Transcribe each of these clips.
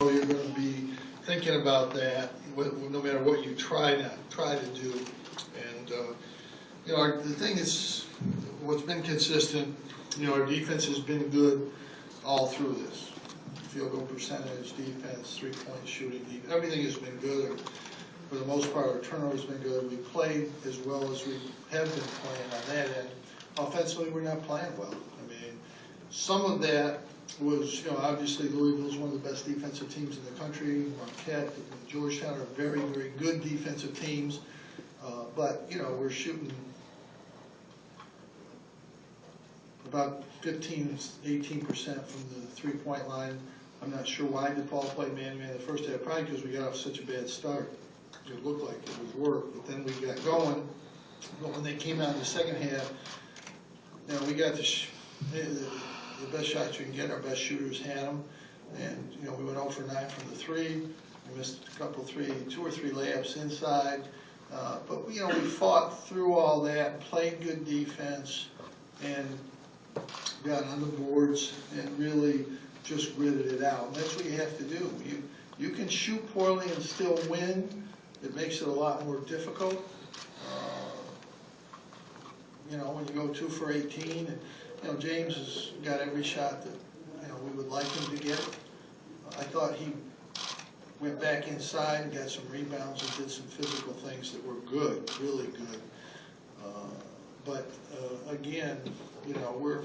You're going to be thinking about that no matter what you try to do. And the thing is, what's been consistent, our defense has been good all through this. Field goal percentage, defense, three-point shooting, everything has been good. For the most part, our turnover's been good. We played as well as we have been playing on that end. Offensively, we're not playing well. I mean, some of that was, obviously Louisville's one of the best defensive teams in the country. Marquette and Georgetown are very, very good defensive teams. But, we're shooting about 15, 18% from the three-point line. I'm not sure why DePaul played man-to-man the first half, probably because we got off such a bad start. It looked like it would work, but then we got going. But when they came out in the second half, we got the best shots you can get. Our best shooters had them, and we went 0 for 9 from the three. We missed a couple, 2 or 3 layups inside, but we fought through all that, played good defense, and got on the boards and really just gritted it out. And that's what you have to do. You can shoot poorly and still win. It makes it a lot more difficult. When you go 2 for 18, and James has got every shot that we would like him to get. I thought he went back inside and got some rebounds and did some physical things that were good, really good. But again, we're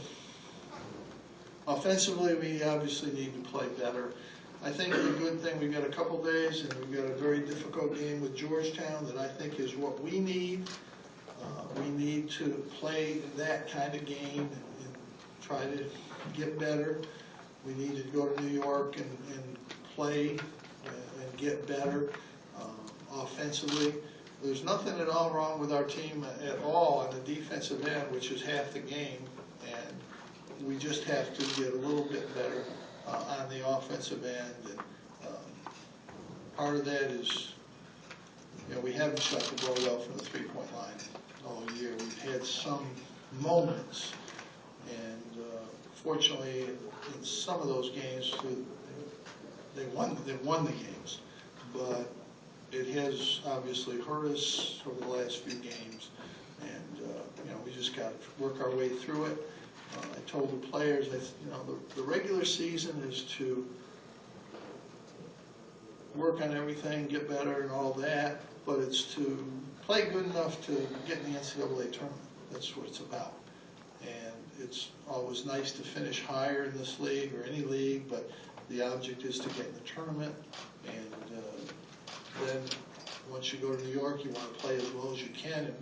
offensively, we obviously need to play better. I think the good thing, we've got a couple days, and we've got a very difficult game with Georgetown that I think is what we need. We need to play that kind of game and try to get better. We need to go to New York and play and get better offensively. There's nothing at all wrong with our team at all on the defensive end, which is half the game, and we just have to get a little bit better on the offensive end. And part of that is, we haven't shot the ball well from the three-point line all year. We've had some moments, and fortunately, in some of those games, they won the games, but it has obviously hurt us over the last few games, and we just got to work our way through it. I told the players, the regular season is to work on everything, get better and all that, but it's to play good enough to get in the NCAA tournament. That's what it's about. And it's always nice to finish higher in this league or any league, but the object is to get in the tournament. And then once you go to New York, you want to play as well as you can. And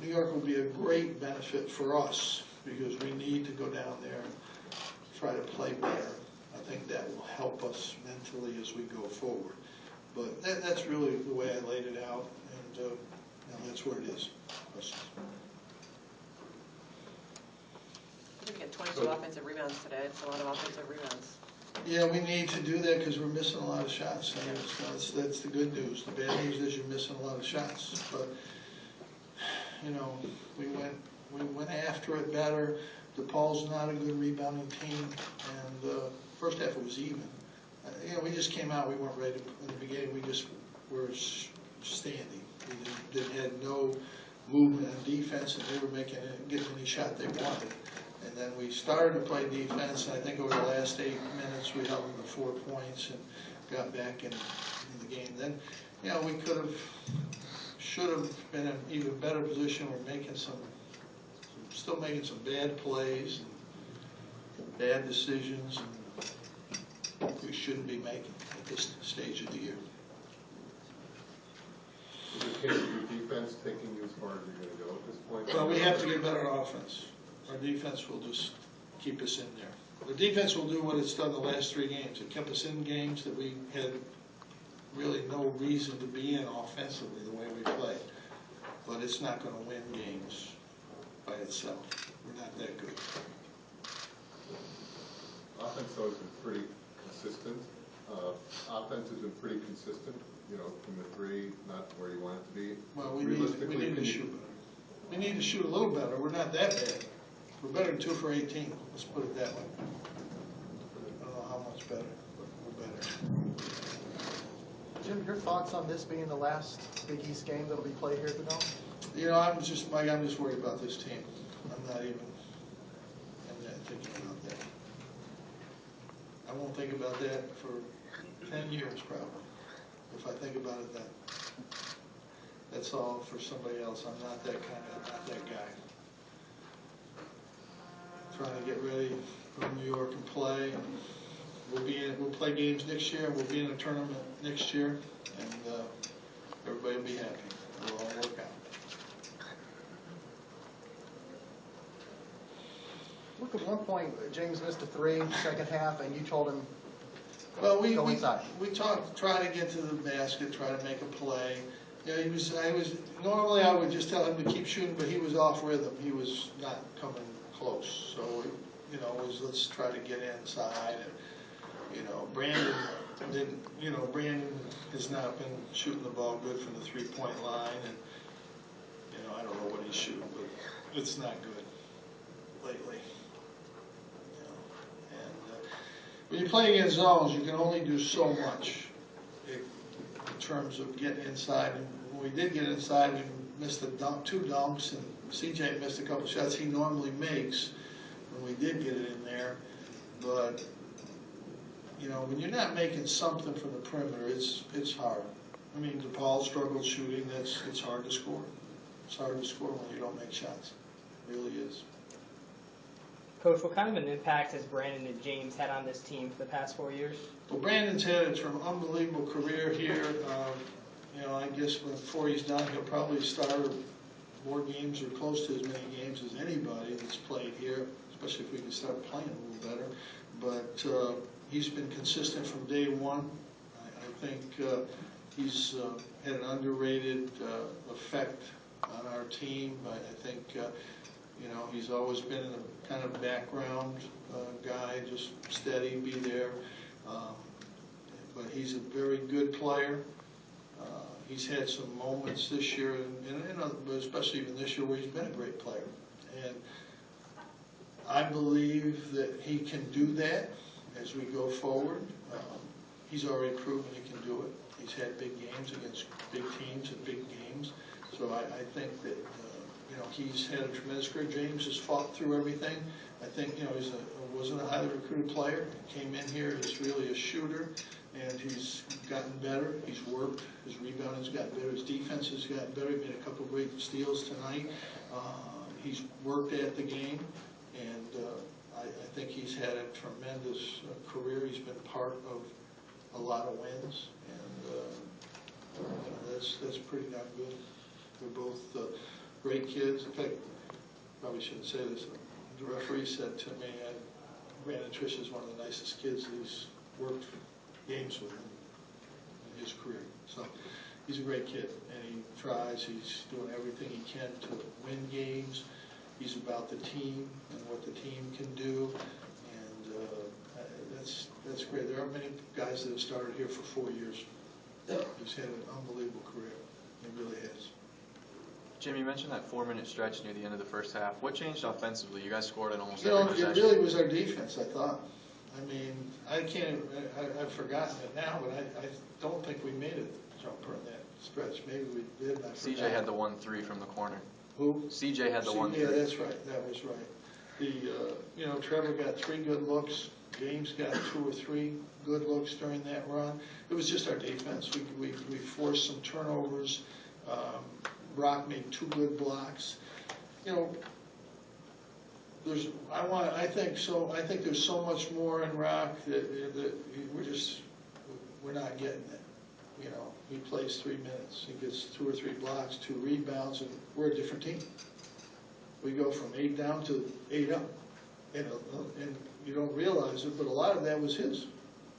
New York will be a great benefit for us because we need to go down there and try to play better. I think that will help us mentally as we go forward. But that's really the way I laid it out, and that's where it is. I think we get 22 offensive rebounds today. It's a lot of offensive rebounds. Yeah, we need to do that because we're missing a lot of shots. That's the good news. The bad news is you're missing a lot of shots. But we went after it better. DePaul's not a good rebounding team, and first half it was even. We just came out. We weren't ready in the beginning. We just were standing. We had no movement on defense, and they were getting any shot they wanted. And then we started to play defense, and I think over the last 8 minutes we held them to 4 points and got back in the game. Then, we should have been in an even better position. We're still making some bad plays and bad decisions, and we shouldn't be making at this stage of the year. Is it case of your defense taking you as far as you're going to go at this point? Well, we have to get better at offense. Our defense will just keep us in there. The defense will do what it's done the last 3 games. It kept us in games that we had really no reason to be in offensively the way we play. But it's not going to win games by itself. We're not that good. Offense has been pretty consistent. Offense has been pretty consistent, from the 3, not where you want it to be. Well, we need to shoot better. We need to shoot a little better. We're not that bad. We're better than 2 for 18. Let's put it that way. I don't know how much better, but we're better. Jim, your thoughts on this being the last Big East game that'll be played here at the Dome? You know, I'm just worried about this team. I'm not thinking about that. I won't think about that for 10 years probably, if I think about it then. That's all for somebody else. I'm not that guy. Trying to get ready for New York and play. We'll play games next year. We'll be in a tournament next year, and everybody will be happy. It'll all work out. Look, at one point, James missed a three, second half, and you told him, Well, go inside. we talked, try to get to the basket, try to make a play. You know, normally I would just tell him to keep shooting, but he was off rhythm. He was not coming close. So, you know, it was, let's try to get inside. And, you know, Brandon has not been shooting the ball good from the three-point line. And, you know, I don't know what he's shooting, but it's not good lately. You know, and when you play against zones, you can only do so much in terms of getting inside. And when we did get inside, we missed two dunks, and CJ missed a couple shots he normally makes when we did get it in there. But you know, when you're not making something from the perimeter, it's hard. I mean, DePaul struggled shooting. It's hard to score. It's hard to score when you don't make shots. It really is. Coach, what kind of an impact has Brandon and James had on this team for the past 4 years? Well, Brandon's had an unbelievable career here. You know, I guess before he's done, he'll probably start more games or close to as many games as anybody that's played here, especially if we can start playing a little better. But he's been consistent from day one. I think he's had an underrated effect on our team. I think, you know, he's always been a kind of background guy, just steady, be there. But he's a very good player. He's had some moments this year, but especially even this year, where he's been a great player. And I believe that he can do that as we go forward. He's already proven he can do it. He's had big games against big teams and big games. So I think that, you know, he's had a tremendous career. James has fought through everything. I think, you know, wasn't a highly recruited player. He came in here, he's really a shooter, and he's gotten better. He's worked. His rebound has gotten better. His defense has gotten better. He made a couple of great steals tonight. He's worked at the game, and I think he's had a tremendous career. He's been part of a lot of wins, and you know, that's pretty darn good. They're both great kids. In fact, probably shouldn't say this. The referee said to me, Brandon Triche is one of the nicest kids that he's worked games with in his career. So he's a great kid, and he tries. He's doing everything he can to win games. He's about the team and what the team can do, and that's great. There aren't many guys that have started here for 4 years. He's had an unbelievable career. He really has. Jim, you mentioned that 4-minute stretch near the end of the first half. What changed offensively? You guys scored in almost every possession. It really was our defense, I thought. I mean, I've forgotten it now, but I don't think we made a jumper in that stretch. Maybe we did. CJ had the 1-3 from the corner. Who? CJ had the 1-3. Yeah, that's right. That was right. You know, Trevor got 3 good looks. James got 2 or 3 good looks during that run. It was just our defense. We forced some turnovers. Brock made 2 good blocks. You know, I think there's so much more in Rock that we're not getting it. You know, he plays 3 minutes. He gets 2 or 3 blocks, 2 rebounds, and we're a different team. We go from 8 down to 8 up. You know, and you don't realize it, but a lot of that was his.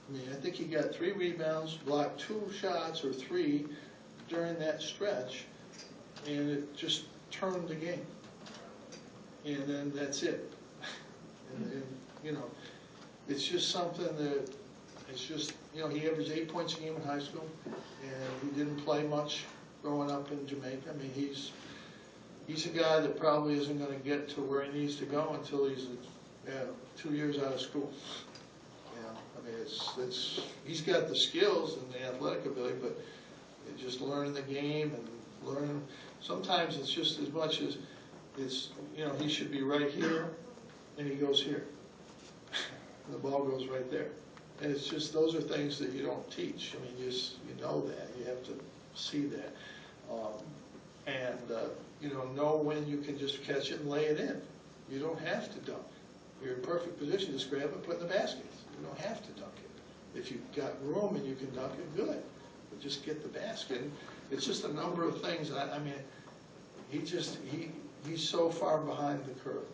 I mean, I think he got 3 rebounds, blocked 2 shots or 3 during that stretch, and it just turned the game. And then that's it. And you know, it's just something that, it's just, you know, he averaged 8 points a game in high school, and he didn't play much growing up in Jamaica. I mean, he's a guy that probably isn't going to get to where he needs to go until he's 2 years out of school. Yeah, I mean, he's got the skills and the athletic ability, but just learning the game and learning. Sometimes it's just as much as he should be right here, and he goes here. The ball goes right there. And it's just, those are things that you don't teach. I mean, you know that. You have to see that. Know when you can just catch it and lay it in. You don't have to dunk. You're in perfect position, just grab it and put it in the basket. You don't have to dunk it. If you've got room and you can dunk it, good. But just get the basket. It's just a number of things. I mean, he's so far behind the curve.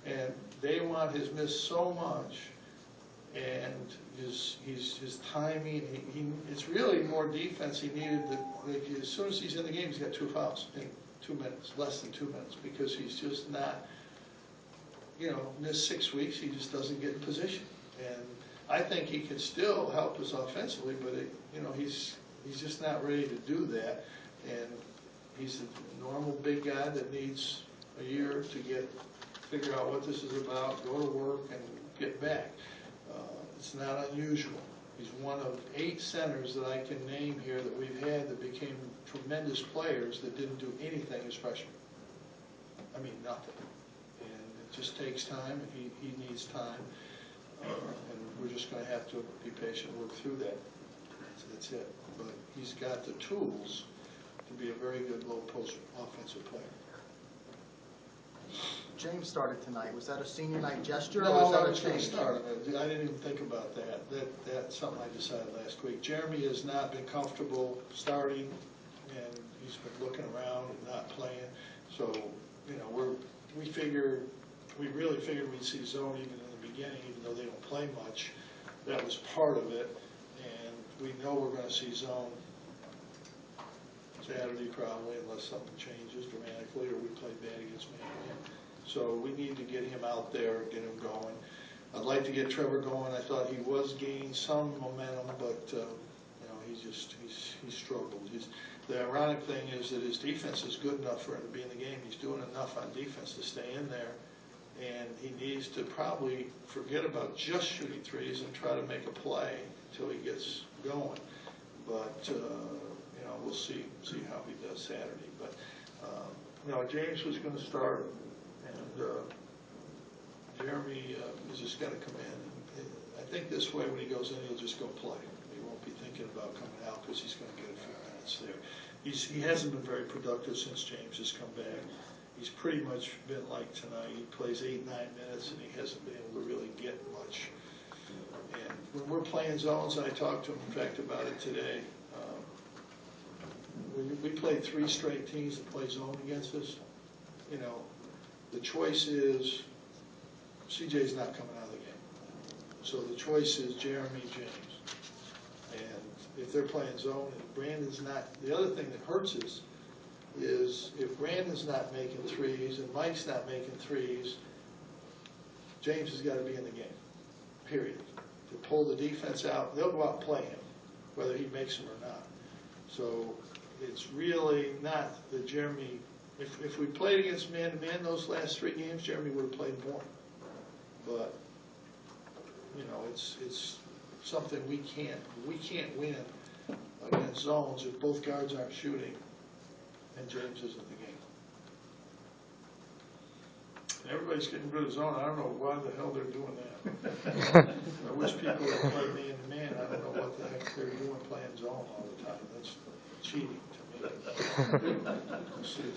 And Daewon has missed so much. And his timing, it's really more defense he needed. As soon as he's in the game, he's got 2 fouls in 2 minutes, less than 2 minutes, because he's just not, in this 6 weeks, he just doesn't get in position. And I think he can still help us offensively, but he's just not ready to do that. And he's a normal big guy that needs a year to figure out what this is about, go to work, and get back. It's not unusual. He's one of 8 centers that I can name here that we've had that became tremendous players that didn't do anything as freshmen. I mean, nothing. And it just takes time, and he needs time. And we're just going to have to be patient and work through that. That's it. But he's got the tools to be a very good low-post offensive player. James started tonight. Was that a senior night gesture, No, or was that I a was going to change? start. I didn't even think about that. That's something I decided last week. Jeremy has not been comfortable starting, and he's been looking around and not playing. So, we really figured we'd see zone even in the beginning, even though they don't play much. That was part of it, and we know we're going to see zone Saturday probably, unless something changes dramatically or we play bad against man. So we need to get him out there, get him going. I'd like to get Trevor going. I thought he was gaining some momentum, but he struggled. The ironic thing is that his defense is good enough for him to be in the game. He's doing enough on defense to stay in there, and he needs to probably forget about just shooting threes and try to make a play until he gets going. But we'll see how he does Saturday. But James was going to start. Jeremy is just got to come in. I think this way, when he goes in, he'll just go play. He won't be thinking about coming out because he's going to get a few minutes there. He hasn't been very productive since James has come back. He's pretty much been like tonight. He plays 8-9 minutes, and he hasn't been able to really get much. And when we're playing zones, I talked to him, in fact, about it today. We played 3 straight teams that play zone against us. The choice is CJ's not coming out of the game. So the choice is Jeremy, James. And if they're playing zone and Brandon's not, the other thing that hurts us is if Brandon's not making threes and Mike's not making threes, James has got to be in the game, period. To pull the defense out, they'll go out and play him, whether he makes them or not. So it's really not that Jeremy, if we played against man-to-man those last 3 games, Jeremy would have played more. But it's something we can't win against zones if both guards aren't shooting and James isn't in the game. Everybody's getting rid of zone. I don't know why the hell they're doing that. I wish people would play man-to-man. I don't know what the heck they're doing playing zone all the time. That's cheating to me. We'll see if